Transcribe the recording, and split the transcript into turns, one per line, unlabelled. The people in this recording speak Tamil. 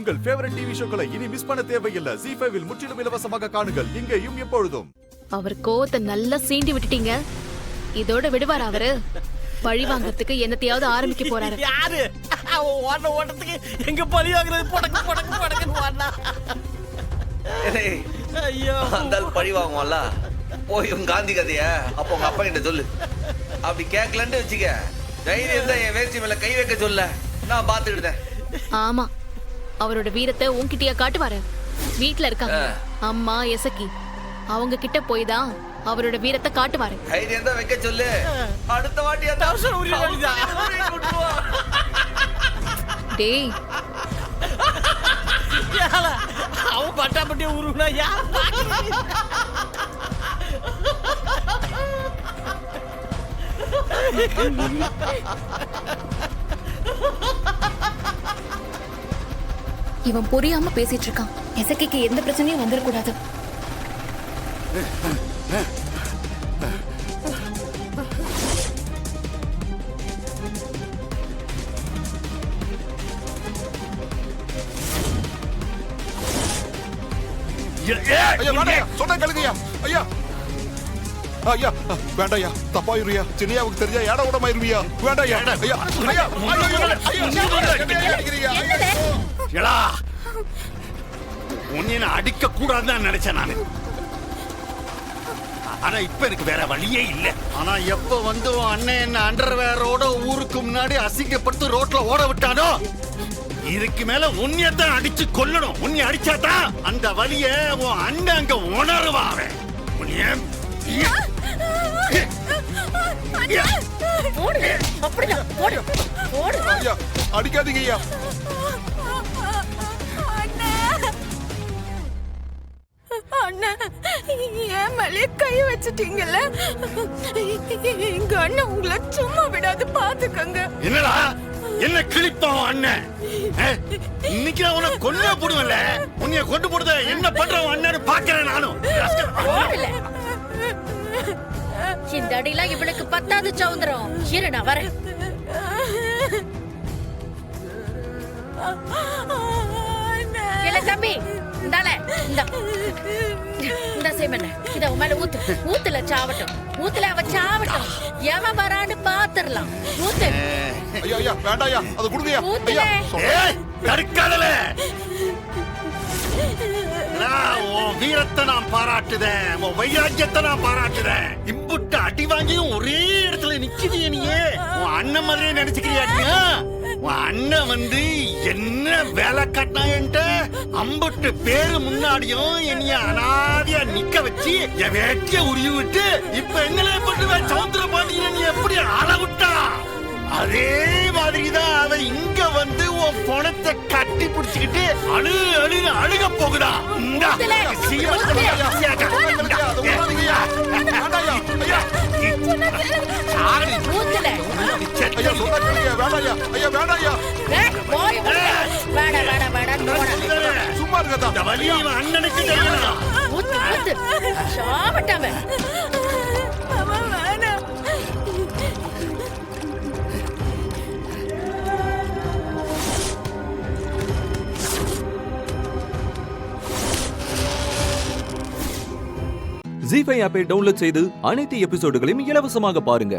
உங்கள் ஃபேவரட் டிவி ஷோக்களை இனி மிஸ் பண்ண தேவையில்லை. ZEE5 இல் முற்றிலும் இலவசமாக காணுங்கள். இங்கேயும் எப்பொழுதும்.
அவர் கோவத்தை நல்லா சீண்டி விட்டுட்டீங்க. இதோட விடுவார் அவரு? பழி வாங்கறதுக்கு என்னத்தையாவது ஆரம்பிக்க போறாரு.
யாரு ஓட்டத்துக்கு எங்க பழி வாங்குறது? படக்கு படக்கு படக்குன்னு வாடா. ஐயோ,
அந்த பழி வாங்குவான்ல. போய் உங்க காந்தி கதைய அப்ப உங்க அப்பா கிட்ட சொல்லு. அப்படி கேட்கலன்னு வச்சுக்க, தைரியம் தான் என் வேஷ்டி மேல கை வைக்க சொல்ல, நான் பாத்துக்கிட்டேன்.
ஆமா, அவரோட வீரத்தை உன்கிட்டயா காட்டுவாரு? வீட்டுல இருக்காங்க அம்மா எசக்கி, அவங்க கிட்ட போய் தான் அவரோட வீரத்தை காட்டுவாரு.
தைரியம் தான் வைக்க சொல்லு. அடுத்த வாட்டி அந்த
அவசரம் உரிய வேண்டியதா?
டேய்,
அவன் பட்டாப்பட்டிய உருவனா யார்?
இவன் புரியாம பேசிட்டு இருக்கான். எசக்கிக்கு எந்த பிரச்சனையும் வந்துடக்கூடாது.
சொன்ன கழுதையா? ஐயா ஐயா வேண்டாயா, தப்பாயிருவியா. சின்னையாவுக்கு தெரிஞ்சா ஏட உடமாயிருவியா. வேண்டாயா ஐயா. ஐயா
உன்னை அடிக்க கூடாதுன்னு நினைச்சேன் நானு. ஆனா இப்ப எனக்கு வேற வழியே இல்ல. ஆனா எப்ப வந்து உன் அண்ணன் என்ன அண்டர்வேரோட ஊருக்கு முன்னாடி அசிங்கப்பட்டு ரோட்ல ஓட விட்டானோ, இதுக்கு மேல உன்னையத்தான் அடிச்சு கொல்லணும். உன்னை அடிச்சாதான் அந்த வலிய உன் அண்ணன் அங்க உணருவான்.
அடிக்காதீங்க ஐயா.
என் மேலே கை வச்சிட்டீங்கல்ல, எங்க அண்ணன் உங்களை சும்மா விடாது, பாத்துக்கங்க.
என்னடா என்ன கிழிப்பான் அண்ணன்? இன்னைக்கு நான் உன்னை கொல்ல போடுவேன்ல. உன்னைய கொண்டு போடுத என்ன பண்றவன் அண்ணன் பாக்குறேன் நானும்.
இந்த அடிலாம் இவளுக்கு பத்தாது சௌந்தரம். இரு நான் வரேன். இல்ல தம்பி, இந்தால இந்த சேமண்ண இத உன் மேல ஊத்து. ஊத்துல சாவட்டும், ஊத்துல அவ சாவட்டும். எவன் வரான்னு பாத்துரலாம். ஊத்து.
ஐயா ஐயா வேண்டாயா, அது குடுங்கயா.
ஊத்துல
தடுக்காதல. உன் வீரத்தை நான் பாராட்டுதேன், உன் வைராக்கியத்தை நான் பாராட்டுதேன். இம்புட்டு அடி வாங்கியும் ஒரே இடத்துல நிக்குதியே நீயே. உன் அண்ணன் மாதிரியே நினைச்சுக்கிறியா? உன் அண்ணன் வந்து என்ன வேலை காட்டினான்ட்ட அம்புட்டு பேரு முன்னாடியும் என்னைய அனாதியா நிக்க வச்சு என் வேட்டிய உருவி விட்டு இப்ப என்ன பண்ணுவேன்? சவுந்தர பாண்டியனை நீ எப்படி அளவிட்டா, அதே மாதிரிதான் அவ இங்க வந்து உன் பணத்தை கட்டி பிடிச்சுக்கிட்டு அழு அழுன்னு அழுக போகுதா.
சும்மா இருக்கா?
அண்ணனுக்கு தெரியலாம்.
ZEE5 ஆப்பை டவுன்லோட் செய்து அனைத்து எபிசோடுகளையும் இலவசமாக பாருங்க.